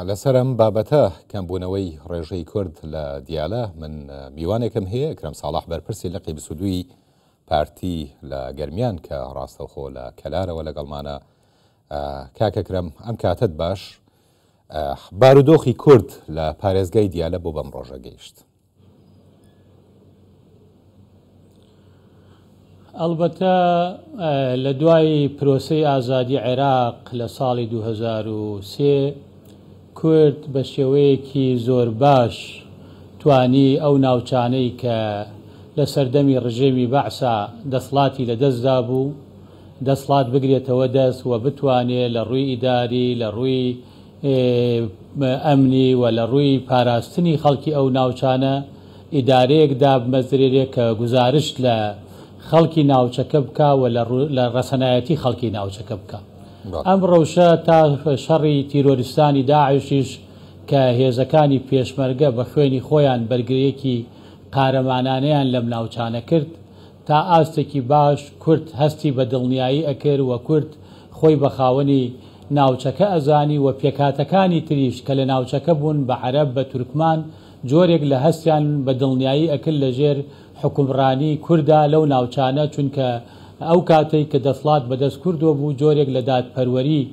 لەسەرم بابەتە کەمبوونەوەی ڕێژەی کورد لە دیالە من میوانێکم هەیە ئەکرەم ساڵح بەرپرسی لە قی 22 پارتی لە گەرمیان کە ڕاستەوخۆ لە کەلارەوە لەگەڵمانە. کاکەکرەم ئەم کاتت باش، بارودۆخی کورد لە پارێزگای دیالە بۆ بەم ڕۆژە گەیشت. ئەلبەتە لە دوای پرۆسەی ئازادی عێراق لە ساڵی 2003 کورد بە شێوەیەکی زۆر باش توانی ئەو ناوچانەی کە لە سەردەمی ڕژێمی بەعسا دەسڵاتی لە دەستدا بوو دەسڵات بگرێتەوە دەست و بتوانێت لە ڕووی ئیداری، لە ڕووی ئەمنی و لە ڕووی پاراستنی خەڵکی ئەو ناوچانە ئیدارەیەک دابمەزرێت کە گزارشت لە خەڵکی ناوچەکە بکە و لە ڕەسەنایەتی خەڵکی ناوچەکە بکە. ئەم ڕەوشە تا شەڕی تیرۆریستانی داعشیش کە هێزەکانی پێشمەرگە بە خوێنی خۆیان بەرگریەکی قارەمانانەیان لەم ناوچانە کرد، تا ئاستێکی باش کورد هەستی بە دڵنیایی ئەکرد و کورد خۆی بە خاوەنی ناوچەکە ئەزانی و پێکاتەکانی تریش کە لە ناوچەکە بوون بە عەرەب بە تورکمان جۆرێک لە هەستیان بە دڵنیایی ئەکرد لەژێر حکومڕانی کووردا لەو ناوچانە، چونکە ئەو کاتەی کە دەسڵات بەدەست کوردۆ بوو جۆرێک لە دادپەروەری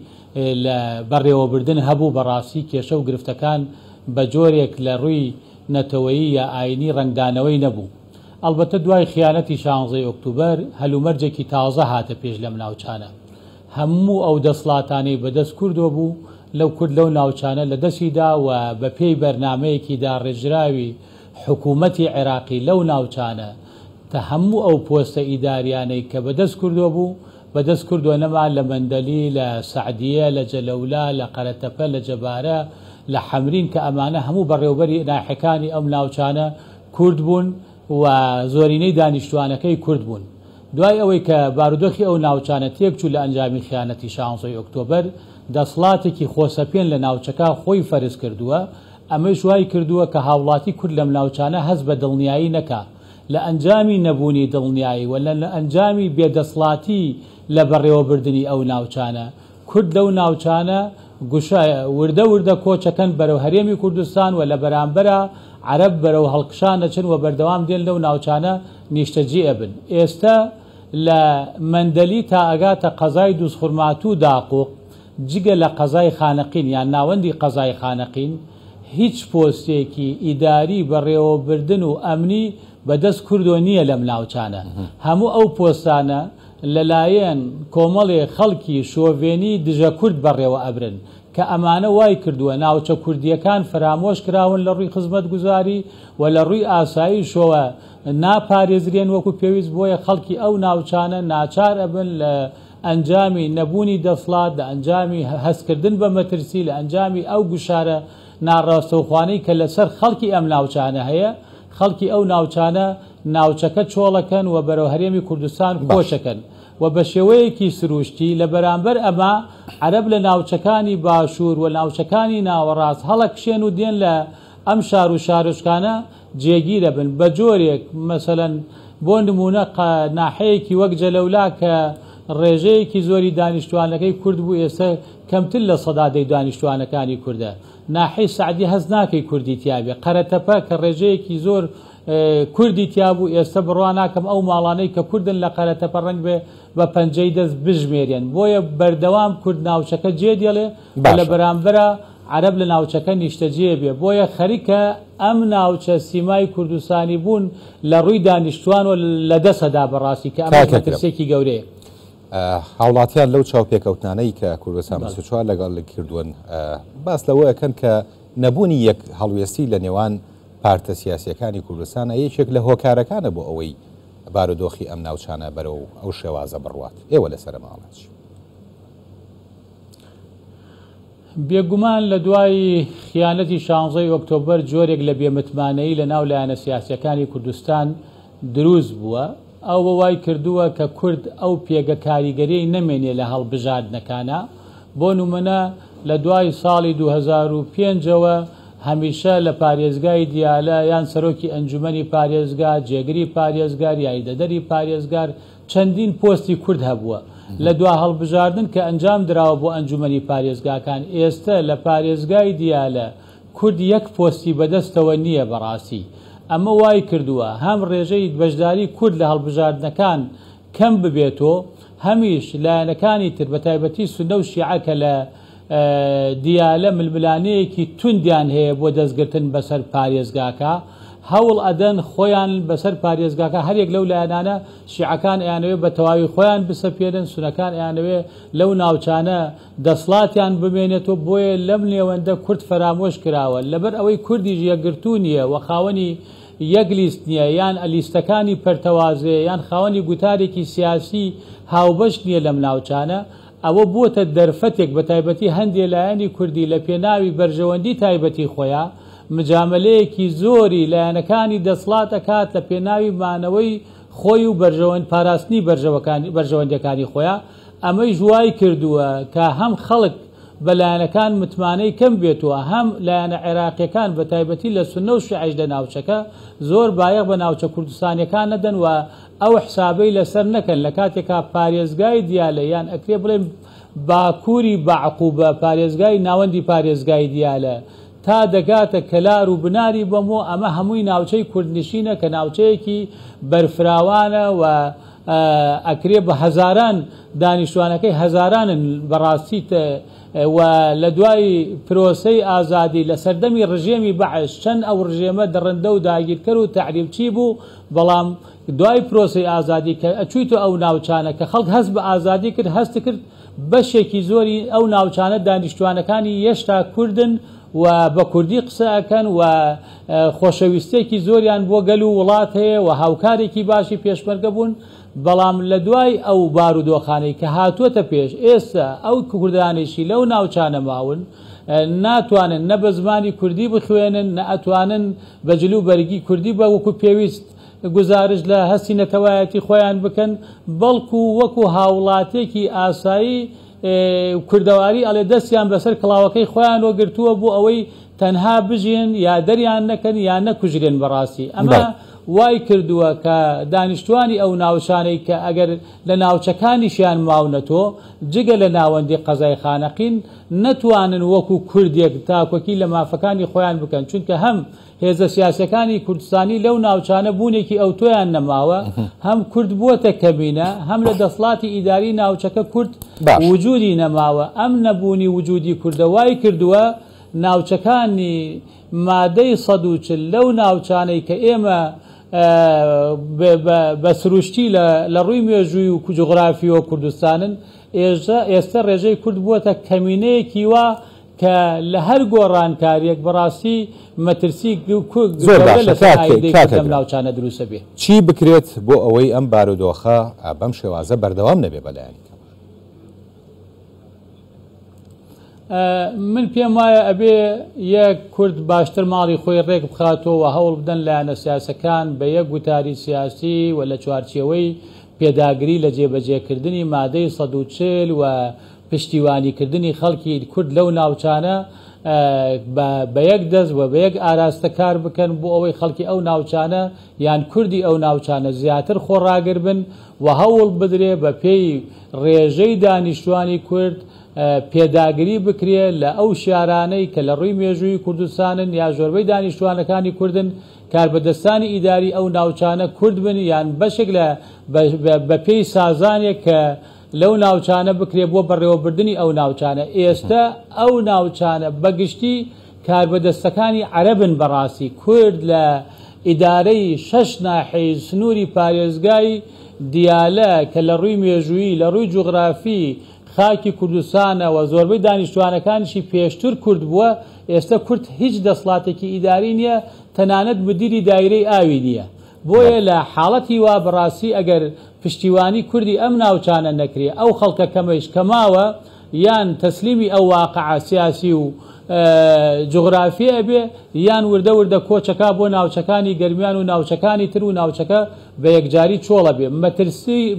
لە بەڕێوەبردن هەبوو، بەڕاستی کێشە و گرفتەکان بە جۆرێک لە ڕووی نەتەوەیی یا ئاینی ڕنگدانەوەی نەبوو. ئەلبەتە دوای خیانەتی 16 ئۆکتۆبەر هەلومەرجێکی تازە هاتە پێش لەم ناوچانە. هەموو ئەو دەسڵاتانەی بەدەست کوردۆ بوو لەو کورد لەو ناوچانە لە دەستیدا و بە پێی بەرنامەیەکی داڕێژراوی حکوومەتی عێراقی لەو ناوچانە تا هەموو ئەو پۆستە ئیداریانەی کە بەدەست کوردۆ بوو بەدەست کوردۆ نەما لە مەندەلی، لە سەعدیە، لە جەلەولا، لە قەرەتەپە، لە جەبارە، لە حەمرین کە ئەمانە هەموو بەڕێوەبەری ناحەکانی ئەم ناوچانە کورد بوون و زۆرینەی دانیشتوانەکەی کورد بوون. دوای ئەوەی کە بارودۆخی ئەو ناوچانە تێکچوو لە ئەنجامی خیانەتی 16 ئۆکتۆبەر دەسڵاتێکی خۆسەپێن لە ناوچەکە خۆی فەرز کردووە. ئەمەش وای کردووە کە هاوڵاتی کورد لەم ناوچانە هەست بە دڵنیایی نەکا لە ئەنجامی نەبوونی دڵنیایی و لە ئەنجامی بێدەسڵاتی لە بەڕێوەبردننی ئەو ناوچانە. کورد لەو ناوچانە وردە وردە کۆچەکەن بەرەو هەرێمی کوردستان و لە بەرامبەرە عەرەب بەرەو هەڵقشانە چن و بەردەوام دێن لەو ناوچانە نیشتەجی ئەبن. ئێستا لە مەندەلی تا ئەگاتە قەزای دووسخورمات و داقوق جگە لە قەزای خانەقین یان ناوەندی قەزای خانەقین هیچ پۆستێکی ئیداری بەڕێوەبردن و ئەمنی بەدەست کوردۆ نییە لەم ناوچانە. هەموو ئەو پۆستانە لەلایەن کۆمەڵێ خەڵکی شۆڤێنی دژە کورد بەڕێوە ئەبرن کە ئەمانە وای کردووە ناوچە کوردیەکان فرامۆش کراون لە ڕووی خزمەت گوزاری و لە ڕووی ئاساییشەوە ناپارێزرێن وەکو پێویست، بۆیە خەڵکی ئەو ناوچانە ناچار ئەبن لە ئەنجامی نەبوونی دەسڵات، لە ئەنجامی هەستکردن بە مەترسی، لە ئەنجامی ئەو گوشارە ناڕاستەوخوانەی کە لەسەر خەڵکی ئەم ناوچانە هەیە. خەڵکی ئەو ناوچانە ناوچەکە چۆڵەکەن و بەرەو هەرێمی کوردستان کۆشەکەن و بە شێوەیەکی سروشتی لە بەرامبەر ئەمە عەرەب لە ناوچەکانی باشوور و ناوچەکانی ناوەڕاست هەڵەکشێن و دێن لە ئەم شار و شارشکانە جێگیرە بن بە جۆرێک مەسەلەن بۆ نمونە ناحەیەکی وەک جەلەولا کە ڕێژەیەکی زۆری دانیشتوانەکەی کورد بوو ئێستا کەمتر لە سەدادەی دانیشتوانەکانی کوردە. ناحەی سەعدی هەز ناکەی کوردی تیابێ. قەرەتەپە کە ڕێژەیەکی زۆر کوردی تیابوو ئێستا بڕوا ناکەم ئەو ماڵانەی کە کوردن لە قەرەتەپە ڕەنگ بێ بە پەنجەی دەست بژمێرێن. بۆیە بەردەوام کورد ناوچەکە جێ دێڵێ لە بەرامبەرە عەرەب لە ناوچەکە نیشتەجێ بێ. بۆیە خەریکە ئەم ناوچە سیمای کوردستانی بوون لە ڕووی دانیشتوان و لە دەسەدا بەڕاستی کە ئەمە مەترسێکی گەورەیە. هاوڵاتیان لەو چاوپێکەوتانەی کە کوردستان بەسوچوار لەگەڵ کردوون باس لەوە ئەکەن کە نەبوونی یەک هەڵوێستی لە نێوان پارتە سیاسیەکانی کوردستانە یەکێک لە هۆکارەکانە بۆ ئەوەی بارودۆخی ئەم ناوچانە بەرەو ئەو شێوازە بڕوات. ئێوە لەسەر ماڵات بێگومان لە دوای خیانەتی 16 ئۆکتۆبەر جۆرێک لە بێمتمانەیی لە ناو لایەنە سیاسیەکانی کوردستان دروست بووە. ئەو وای کردووە کە کورد ئەو پێگە کاریگەریەی نەمێنێ لە هەڵبژاردنەکانە. بۆ نمونە لە دوای ساڵی 2005ەوە هەمیشە لە پارێزگای دیالە یان سەرۆکی ئەنجومەنی پارێزگار، جێگری پارێزگار، یاریدەدەری پارێزگار چەندین پۆستی کورد هەبووە. لە دوا هەڵبژاردن کە ئەنجام درراوە بۆ ئەنجومەنی پارێزگاکان ئێستا لە پارێزگای دیالە کورد یەک پۆستی بەدەستەوە نییە بەڕاستی ئەمە وای کردووە هەم ڕێژەی بەشداری کورد لە هەڵبژاردنەکان کەم ببێتەوە هەمیش لایەنەکانی تر بە تایبەتی سونە و شیعەکە لە دیالە ململانەیەکی توندیان هەیە بۆ دەستگرتن بەسەر پارێزگاکە هەوڵ ئەدەن خۆیان بەسەر پارێزگاکە هەرێک لەو لایەنانە شیعەکان ئەیانەوێ بە تەواوی خۆیان بسەپێنن سونەکان ئەیانەوێ لەو ناوچانە دەسڵاتیان بمێنێتەوە بۆیە لەم نێوەندە کورد فەرامۆش کراوە لەبەر ئەوەی کوردیش یەکگرتوو نییە و خاوەنی یەک لیست نییە یان لیستەکانی پەرتەوازێ یان خاوەنی گوتارێکی سیاسی هاوبەش نییە لەم ناوچانە ئەوە بووە دەرفەتێک بە تایبەتی هەندێک لایەنی کوردی لە پێناوی بەرژەوەندی تایبەتی خۆیان مجاملەیەکی زۆری لایەنەکانی دەسڵات دەکات لە پێناوی مانەوەی خۆی و بەرژەوەند پاراستنی بەرژەوەندەکانی خۆیان ئەمەی ژوای کردووە کە هەم خەڵک بە لایەنەکان متمانەی کەم بێتەوە هەم لایەنە عێراقیەکان بە تایبەتی لە سونە و شیعەش لە ناوچەکە زۆر بایەق بە ناوچە کوردستانیەکان نەدەن و ئەو حسابەی لەسەر نەکەن لە کاتێکا پارێزگای دیالە یان ئەکرێ بڵێن باکووری بەعقوبە پارێزگای ناوەندی پارێزگای دیالە تا دەگاتە کەلار و بناری بەمۆ ئەمە هەمووی ناوچەی کوردنشینە کە ناوچەیەکی بەرفراوانە و ئەکرێ بە هەزاران دانیشتوانەکەی هەزارانن بەڕاستی و لە دوای پرۆسەی ئازادی لە سەردەمی ڕژێمی بەعش چەند ئەو ڕژێمە دەڕندە و داگیرکەر و تەعریبچی بوو بەڵام دوای پرۆسەی ئازادی کە ئەچوویتە ئەو ناوچانە کە خەڵک هەست بە ئازادی کرد هەست کرد بەشێکی زۆری ئەو ناوچانە دانیشتوانەکانی هێشتا کوردن و بە کوردی قسە ئەکەن و خۆشەویستێکی زۆریان بۆ گەل و وڵات هەیە و هاوکارێکی باشی پێشمەرگە بوون بەڵام لە دوای ئەو بارودۆخانەی کە هاتووەتە پێش ئێستا ئەو کوردانێکی لەو ناوچانە ماون ناتوانن نە بە زمانی کوردی بخوێنن نە ئەتوانن بە جلو بەرگی کوردی بە وەکو پێویست گزارش لە هەستی نەتەوایەتی خۆیان بکەن بەڵکو وەکو هاوڵاتێکی ئاسایی کوردەواری ئەڵێ دەستیان بەسەر کڵاوەکەی خۆیان وەگرتووە بۆ ئەوەی تەنها بژێن یا دەریان نەکەن یان نەکوژرێن بەڕاستی ئەمە وای کردووە کە دانیشتوانی ئەو ناوچانەی کە ئەگەر لە ناوچەکانیشیان ماونەتۆ جگە لە ناوەندی قەزای خانەقین نەتوانن وەکو کوردێک تاکۆکی لە مافەکانی خۆیان بکەن چونکە هەم هێزە سیاسەکانی کوردستانی لەو ناوچانە بوونێکی ئەو تۆیان نەماوە هەم کورد بووەتە کەبینە هەم لە دەسڵاتی ئیداری ناوچەکە کورد وجودی نەماوە ئەم نەبوونی وجودی کوردەوای کردووە ناوچەکانی مادەی 140 لەو ناوچانەی کە ئێمە بە سروشتی لە ڕووی مێژووی و جوغرافیەوە کوردستانن ئێستا ڕێژەی کورد بووەتە کەمینەیەکی وا کە لە هەر گۆڕانکاریەک بەڕاستی مەترسی لەم ناوچانە دروستە بێ چی بکرێت بۆ ئەوەی ئەم بارودۆخە بەم شێوازە بەردەوام نەبێ بەلایەنی من پێم وایە ئەبێ یەک کورد باشتر ماڵی خۆی ڕێک بخاتەوە هەوڵ بدەن لایەنە سیاسەکان بە یەک گوتاری سیاسی و لە چوارچێوەی پێداگری لە جێبەجێکردنی مادەی 140 و پشتیوانیکردنی خەڵکی کورد لەو ناوچانە بە یەک دەست و بە یەک ئاراستە کار بکەن بۆ ئەوەی خەڵکی ئەو ناوچانە یان کوردی ئەو ناوچانە زیاتر خۆڕاگر بن و هەوڵ بدرێ بە پێی ڕێژەی دانیشتوانی کورد پێداگری بکرێ لە ئەو شارانەی کە لە ڕووی مێژووی کوردستانن یا زۆربەی دانیشتوانەکانی کوردن کاربەدەستانی ئیداری ئەو ناوچانە کورد بن یان بەشێک لە بە پێی سازانێک کە لەو ناوچانە بکرێ بۆ بەڕێوەبردننی ئەو ناوچانە ئێستا ئەو ناوچانە بەگشتی کاربەدەستەکانی عەرەبن بەڕاستی کورد لە ئیدارەی 6 ناحەی سنووری پارێزگای دیالە کە لە ڕووی مێژووی لە ڕووی جوغرافی خاکی کوردستانە و زۆربەی دانیشتوانەکانیشی پێشتر کورد بووە ئێستا کورد هیچ دەسڵاتێکی ئیداری نییە تەنانەت مدیری دایرەی ئاوی نییە بۆیە لە حاڵەتی وا بەڕاستی ئەگەر پشتیوانی کوردی ئەم ناوچانە نەکرێ ئەو خەڵکە کەمەش کەماوە یان تەسلیمی ئەو واقعە سیاسی و جغرافیە بێ یان وردە وردە کۆچەکە بۆ ناوچەکانی گەرمیان و ناوچەکانی تر و ناوچەکە بە یەکجاری چۆڵە بێ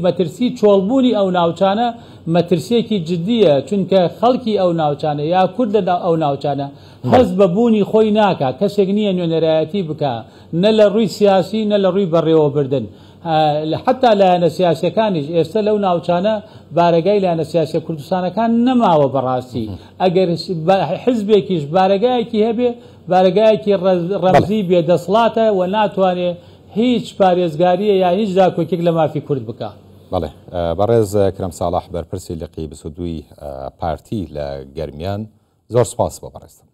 مەترسی چۆڵبوونی ئەو ناوچانە مەترسێکی جددیە چونکە خەڵکی ئەو ناوچانە یا کورد لە ئەو ناوچانە هەز بە بوونی خۆی ناکە کەسێک نییە نوێنەرایەتی بکە نە لە ڕووی سیاسی نە لە ڕووی بەڕێوەبردن حتا لایەنە سیاسیەکانیش ئێستا لەو ناوچانە بارگای لایەنە سیاسی کوردستانەکان نەماوە بەڕاستی ئەگەر حزبێکیش بارگایەکی هەبێ بارگایەکی ڕەمزی بێدەسڵاتە و ناتوانێت هیچ پارێزگاریە یا هیچ داکۆکێک لە مافی کورد بکە. بەڵێ بەڕێز کرم ساڵح بەرپرسی لقی 22 پارتی لە گەرمیان زۆر سپاس بۆ بەڕێستم.